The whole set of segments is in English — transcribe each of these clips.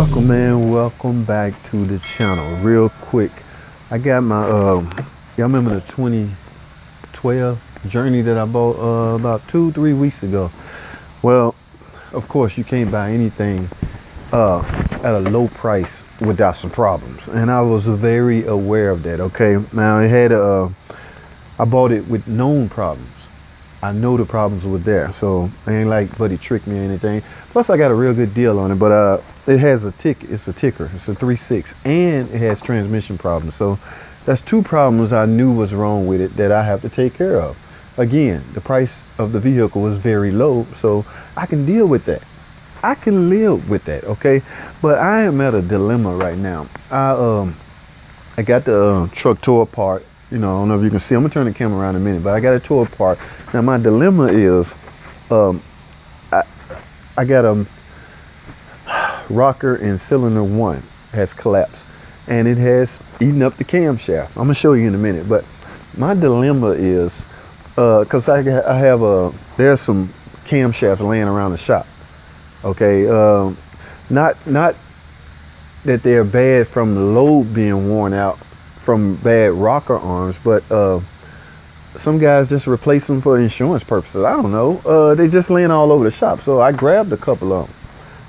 Welcome, man. Welcome back to the channel. Real quick, I got my y'all remember the 2012 Journey that I bought about 2-3 weeks ago. Well, of course you can't buy anything at a low price without some problems, and I was very aware of that. Okay, now it had I bought it with known problems. I know the problems were there, so it ain't like buddy tricked me or anything. Plus I got a real good deal on it, but it has a tick. It's a ticker. It's a 3.6, and it has transmission problems. So that's two problems I knew was wrong with it that I have to take care of. Again, the price of the vehicle was very low, so I can deal with that. I can live with that, okay? But I am at a dilemma right now. I got the truck tore apart. You know, I don't know if you can see. I'm gonna turn the camera around in a minute, but I got it tore apart. Now my dilemma is, I got a rocker in cylinder 1 has collapsed, and it has eaten up the camshaft. I'm gonna show you in a minute. But my dilemma is, cause I have there's some camshafts laying around the shop. Okay, not that they're bad from the load being worn out from bad rocker arms, but some guys just replace them for insurance purposes. I don't know. They just laying all over the shop. So I grabbed a couple of them.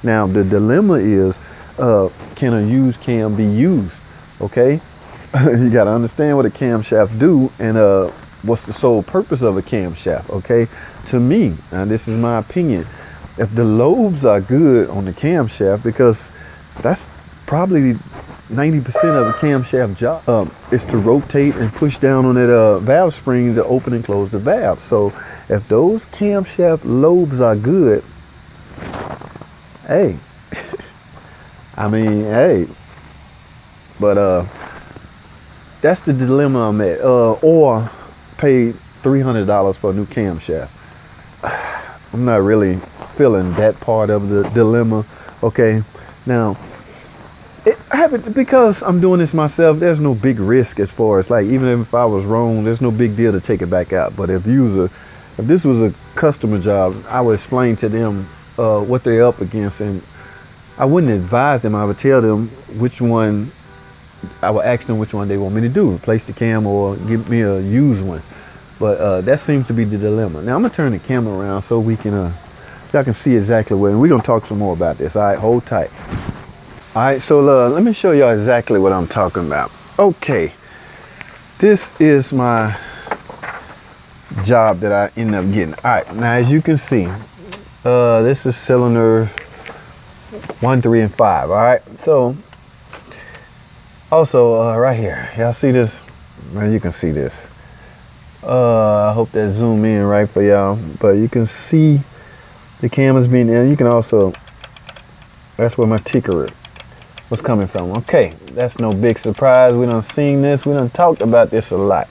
Now the dilemma is, can a used cam be used? Okay, you got to understand what a camshaft do, and what's the sole purpose of a camshaft. Okay, to me, and this is my opinion, if the lobes are good on the camshaft, because that's probably 90% of the camshaft job is to rotate and push down on that valve spring to open and close the valve. So if those camshaft lobes are good, hey, I mean, hey, but that's the dilemma I'm at. Or pay $300 for a new camshaft. I'm not really feeling that part of the dilemma. Okay, now I haven't, because I'm doing this myself. There's no big risk as far as, like, even if I was wrong, there's no big deal to take it back out. But if this was a customer job, I would explain to them what they're up against, and I wouldn't advise them. I would tell them which one. I would ask them which one they want me to do: replace the cam or give me a used one. But that seems to be the dilemma. Now I'm gonna turn the camera around so we can y'all can see exactly what. And we're gonna talk some more about this. All right, hold tight. All right, so let me show y'all exactly what I'm talking about. Okay, this is my job that I ended up getting. All right, now as you can see, this is cylinder 1, 3, and 5. All right, so also right here, y'all see this? Man, you can see this. I hope that zoom in right for y'all, but you can see the camera's being in. You can also, that's where my ticker was coming from. Okay, that's no big surprise. We done seen this. We done talked about this a lot.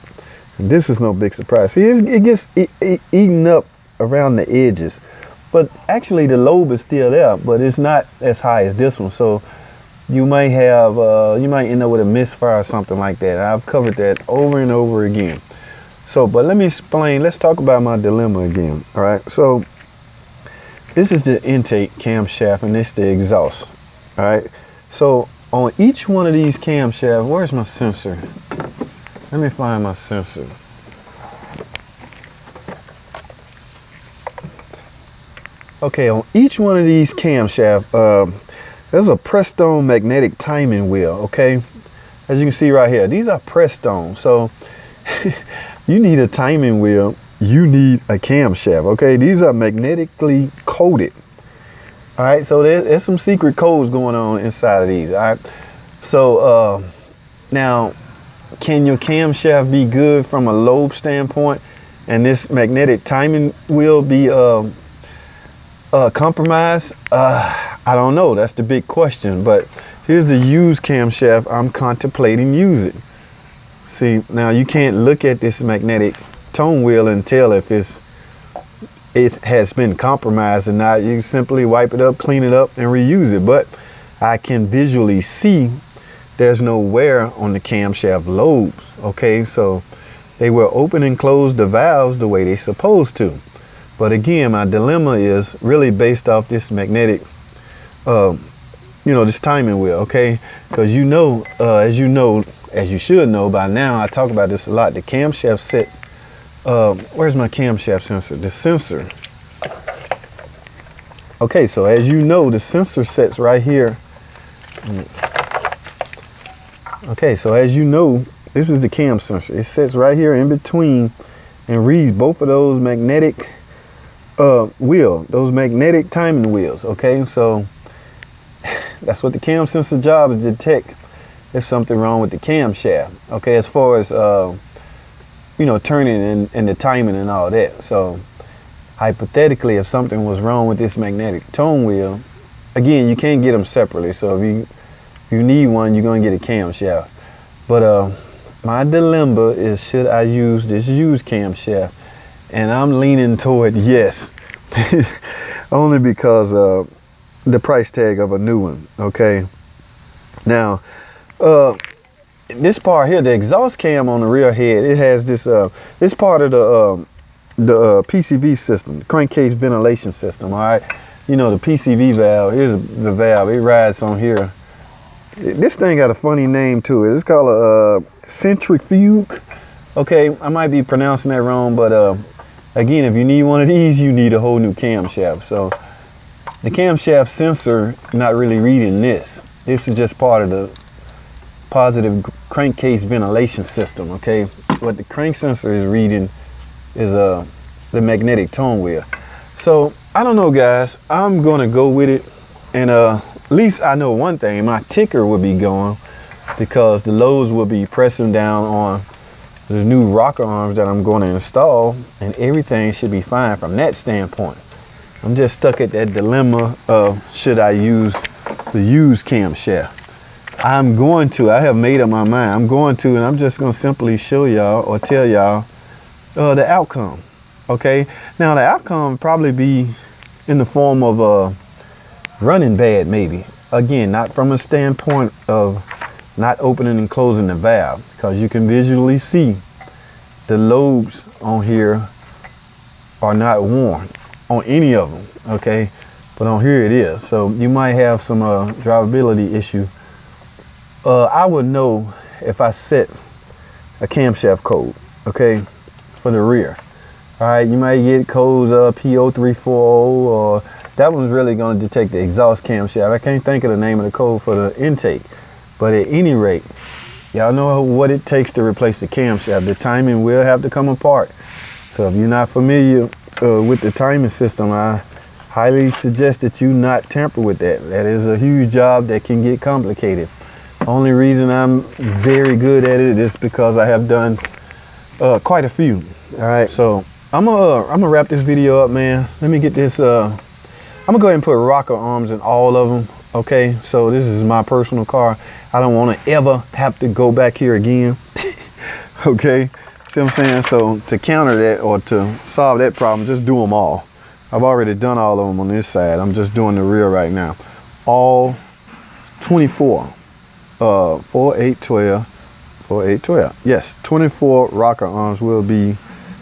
This is no big surprise. See, it gets eaten up around the edges, but actually the lobe is still there, but it's not as high as this one. So you might have, you might end up with a misfire or something like that. I've covered that over and over again. So, but let me explain. Let's talk about my dilemma again. All right. So this is the intake camshaft, and this is the exhaust. All right. So on each one of these camshafts, where's my sensor? Let me find my sensor. Okay, on each one of these camshafts, there's a pressed on magnetic timing wheel. Okay, as you can see right here, these are pressed on. So you need a timing wheel, you need a camshaft. Okay, these are magnetically coated. All right, so there's some secret codes going on inside of these. All right, so now, can your camshaft be good from a lobe standpoint, and this magnetic timing wheel be compromised? I don't know. That's the big question. But here's the used camshaft I'm contemplating using. See, now you can't look at this magnetic tone wheel and tell if it has been compromised or not. You simply wipe it up, clean it up, and reuse it. But I can visually see there's no wear on the camshaft lobes. Okay, so they will open and close the valves the way they're supposed to. But again, my dilemma is really based off this magnetic this timing wheel, okay? Because as you should know by now, I talk about this a lot, the camshaft sets, where's my camshaft sensor? The sensor. Okay, so as you know, the sensor sets right here. Okay, so as you know, this is the cam sensor. It sits right here in between and reads both of those magnetic those magnetic timing wheels, okay? So that's what the cam sensor job is, to detect if something wrong with the camshaft, okay, as far as turning and the timing and all that. So hypothetically, if something was wrong with this magnetic tone wheel, again, you can't get them separately, so if you need one, you're gonna get a camshaft. But my dilemma is, should I use this used camshaft? And I'm leaning toward yes. Only because the price tag of a new one, okay? Now, this part here, the exhaust cam on the rear head, it has this part of the PCV system, the crankcase ventilation system, all right? The PCV valve, here's the valve, it rides on here. This thing got a funny name to it. It's called a centrifuge. Okay, I might be pronouncing that wrong, but again, if you need one of these, you need a whole new camshaft. So the camshaft sensor, not really reading this. This is just part of the positive crankcase ventilation system, okay? What the crank sensor is reading is the magnetic tone wheel. So I don't know, guys. I'm gonna go with it, and at least I know one thing: my ticker will be going, because the loads will be pressing down on the new rocker arms that I'm going to install, and everything should be fine from that standpoint. I'm just stuck at that dilemma of, should I use the used camshaft? I have made up my mind. I'm going to, and I'm just going to simply show y'all or tell y'all the outcome. Okay, now the outcome would probably be in the form of running bad, maybe. Again, not from a standpoint of not opening and closing the valve, because you can visually see the lobes on here are not worn on any of them, okay? But on here it is. So you might have some drivability issue. I would know if I set a camshaft code, okay, for the rear. All right, you might get codes P0340, or that one's really going to detect the exhaust camshaft. I can't think of the name of the code for the intake. But at any rate, y'all know what it takes to replace the camshaft. The timing will have to come apart. So if you're not familiar with the timing system, I highly suggest that you not tamper with that. That is a huge job that can get complicated. Only reason I'm very good at it is because I have done quite a few. All right, so I'm gonna wrap this video up, man. Let me get this. I'm gonna go ahead and put rocker arms in all of them. Okay, so this is my personal car. I don't want to ever have to go back here again. Okay, see what I'm saying? So to counter that, or to solve that problem, just do them all. I've already done all of them on this side. I'm just doing the rear right now. All 24, 4, 8, 12, 4, 8, 12. Yes, 24 rocker arms will be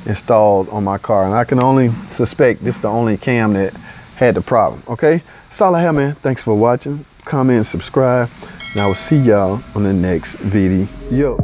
installed on my car, and I can only suspect this is the only cam that had the problem. Okay, that's all I have, man. Thanks for watching. Comment and subscribe, and I will see y'all on the next video.